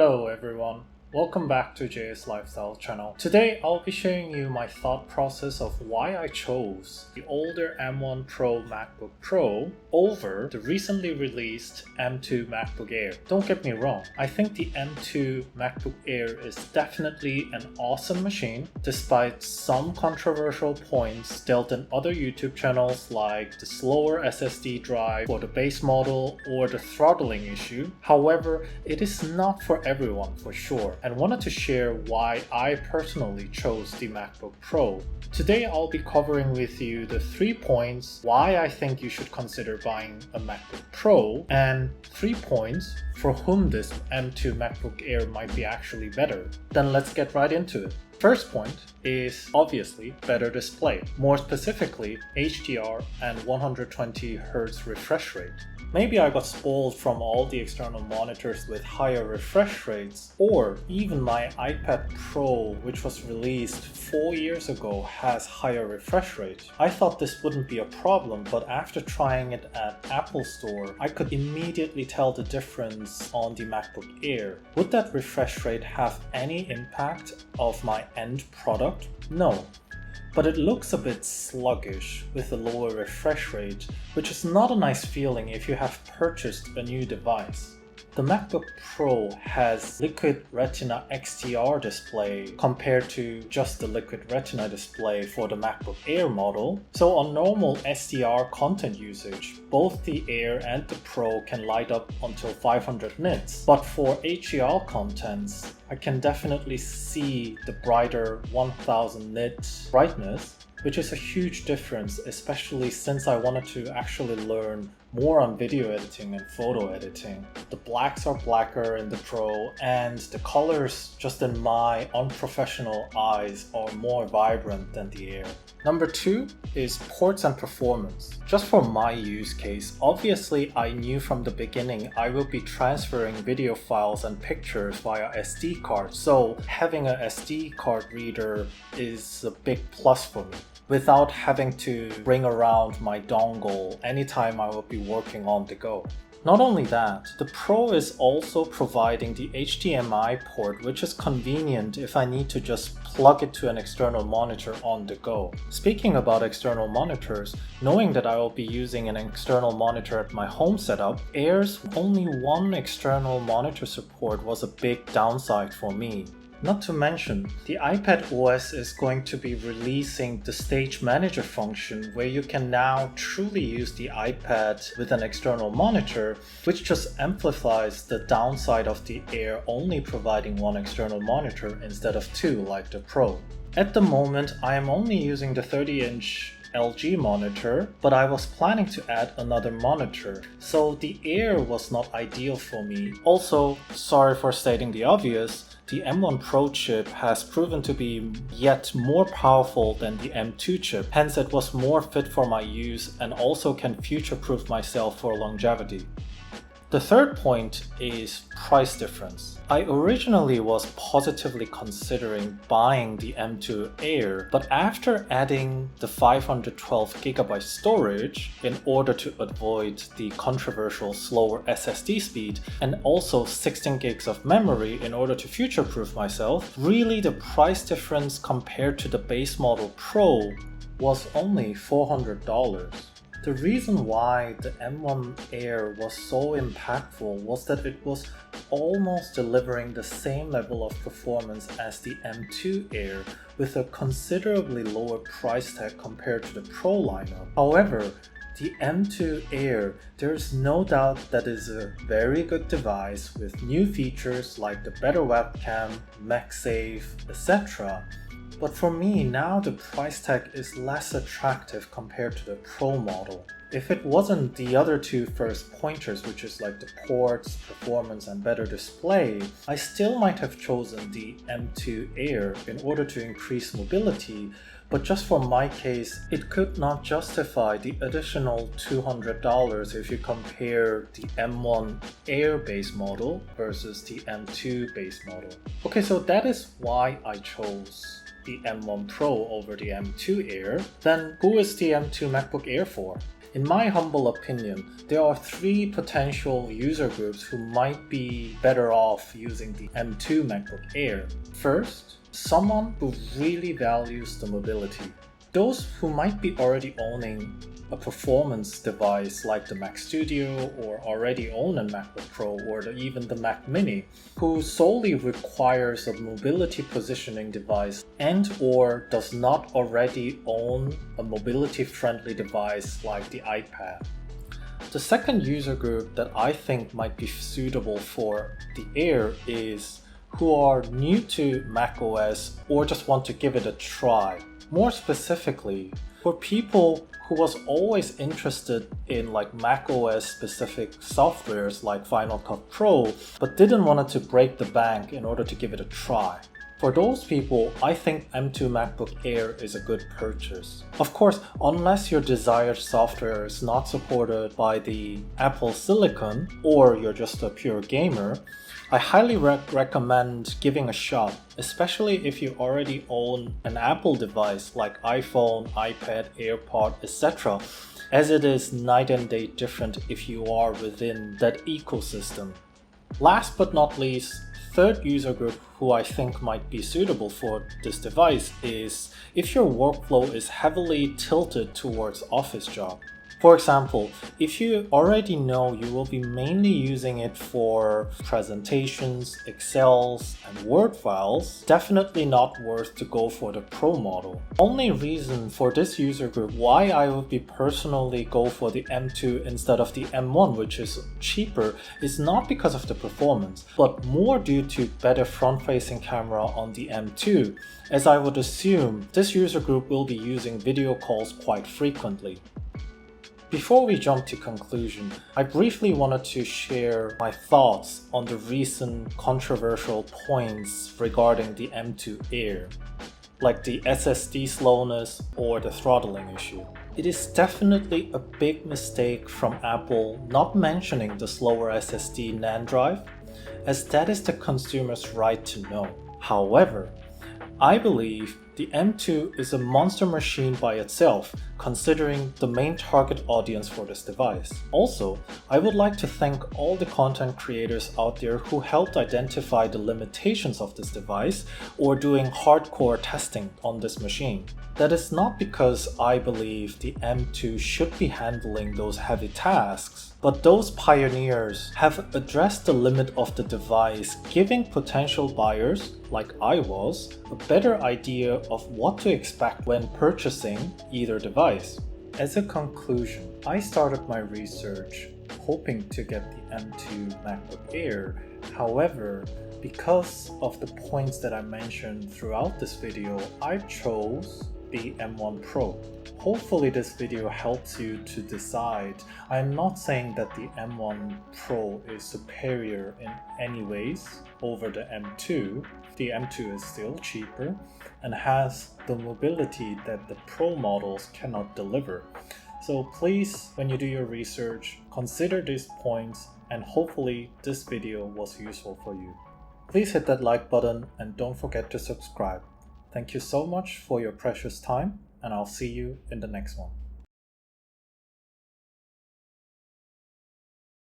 Hello everyone, welcome back to JS Lifestyle channel. Today I'll be sharing you my thought process of why I chose the older M1 MacBook Pro over the recently released M2 MacBook Air. Don't get me wrong, I think the M2 MacBook Air is definitely an awesome machine despite some controversial points dealt in other YouTube channels like the slower SSD drive for the base model or the throttling issue. However, it is not for everyone for sure, and wanted to share why I personally chose the MacBook Pro. Today I'll be covering with you the 3 points why I think you should consider buying a MacBook Pro and 3 points for whom this M2 MacBook Air might be actually better. Then let's get right into it. First point is obviously better display, more specifically HDR and 120Hz refresh rate. Maybe I got spoiled from all the external monitors with higher refresh rates, or even my iPad Pro, which was released 4 years ago, has higher refresh rate. I thought this wouldn't be a problem, but after trying it at Apple Store, I could immediately tell the difference on the MacBook Air. Would that refresh rate have any impact of my end product? No. But it looks a bit sluggish with a lower refresh rate, which is not a nice feeling if you have purchased a new device. The MacBook Pro has Liquid Retina XDR display compared to just the Liquid Retina display for the MacBook Air model. So on normal SDR content usage, both the Air and the Pro can light up until 500 nits. But for HDR contents, I can definitely see the brighter 1000 nit brightness, which is a huge difference, especially since I wanted to actually learn more on video editing and photo editing. The blacks are blacker in the Pro, and the colors, just in my unprofessional eyes, are more vibrant than the Air. Number 2 is ports and performance. Just for my use case, obviously I knew from the beginning I will be transferring video files and pictures via SD card, so having a SD card reader is a big plus for me, without having to bring around my dongle anytime I will be working on the go. Not only that, the Pro is also providing the HDMI port, which is convenient if I need to just plug it to an external monitor on the go. Speaking about external monitors, knowing that I will be using an external monitor at my home setup, Air's only one external monitor support was a big downside for me. Not to mention, the iPad OS is going to be releasing the Stage Manager function where you can now truly use the iPad with an external monitor, which just amplifies the downside of the Air only providing one external monitor instead of two like the Pro. At the moment, I am only using the 30-inch LG monitor, but I was planning to add another monitor, so the Air was not ideal for me. Also, sorry for stating the obvious, the M1 Pro chip has proven to be yet more powerful than the M2 chip, hence it was more fit for my use and also can future-proof myself for longevity. The third point is price difference. I originally was positively considering buying the M2 Air, but after adding the 512GB storage in order to avoid the controversial slower SSD speed and also 16GB of memory in order to future-proof myself, really the price difference compared to the base model Pro was only $400. The reason why the M1 Air was so impactful was that it was almost delivering the same level of performance as the M2 Air with a considerably lower price tag compared to the Pro lineup. However, the M2 Air, there's no doubt that is a very good device with new features like the better webcam, MagSafe, etc. But for me, now the price tag is less attractive compared to the Pro model. If it wasn't the other two first pointers, which is like the ports, performance and better display, I still might have chosen the M2 Air in order to increase mobility, but just for my case, it could not justify the additional $200 if you compare the M1 Air base model versus the M2 base model. Okay, so that is why I chose the M1 Pro over the M2 Air. Then who is the M2 MacBook Air for? In my humble opinion, there are three potential user groups who might be better off using the M2 MacBook Air. First, someone who really values the mobility. Those who might be already owning a performance device like the Mac Studio or already own a MacBook Pro or even the Mac Mini, who solely requires a mobility positioning device and or does not already own a mobility-friendly device like the iPad. The second user group that I think might be suitable for the Air is who are new to macOS or just want to give it a try. More specifically, for people who was always interested in macOS specific softwares like Final Cut Pro, but didn't want to break the bank in order to give it a try. For those people, I think M2 MacBook Air is a good purchase. Of course, unless your desired software is not supported by the Apple Silicon or you're just a pure gamer, I highly recommend giving a shot, especially if you already own an Apple device like iPhone, iPad, AirPod, etc., as it is night and day different if you are within that ecosystem. Last but not least, third user group who I think might be suitable for this device is if your workflow is heavily tilted towards office job. For example, if you already know you will be mainly using it for presentations, Excels, and Word files, definitely not worth to go for the Pro model. Only reason for this user group why I would be personally go for the M2 instead of the M1, which is cheaper, is not because of the performance, but more due to better front-facing camera on the M2, as I would assume this user group will be using video calls quite frequently. Before we jump to conclusion, I briefly wanted to share my thoughts on the recent controversial points regarding the M2 Air, like the SSD slowness or the throttling issue. It is definitely a big mistake from Apple not mentioning the slower SSD NAND drive, as that is the consumer's right to know. However, I believe the M2 is a monster machine by itself, considering the main target audience for this device. Also, I would like to thank all the content creators out there who helped identify the limitations of this device or doing hardcore testing on this machine. That is not because I believe the M2 should be handling those heavy tasks, but those pioneers have addressed the limit of the device, giving potential buyers, like I was, a better idea of what to expect when purchasing either device. As a conclusion, I started my research hoping to get the M2 MacBook Air. However, because of the points that I mentioned throughout this video, I chose the M1 Pro. Hopefully this video helps you to decide. I am not saying that the M1 Pro is superior in any ways over the M2. The M2 is still cheaper and has the mobility that the Pro models cannot deliver. So please, when you do your research, consider these points, and hopefully this video was useful for you. Please hit that like button and don't forget to subscribe. Thank you so much for your precious time, and I'll see you in the next one.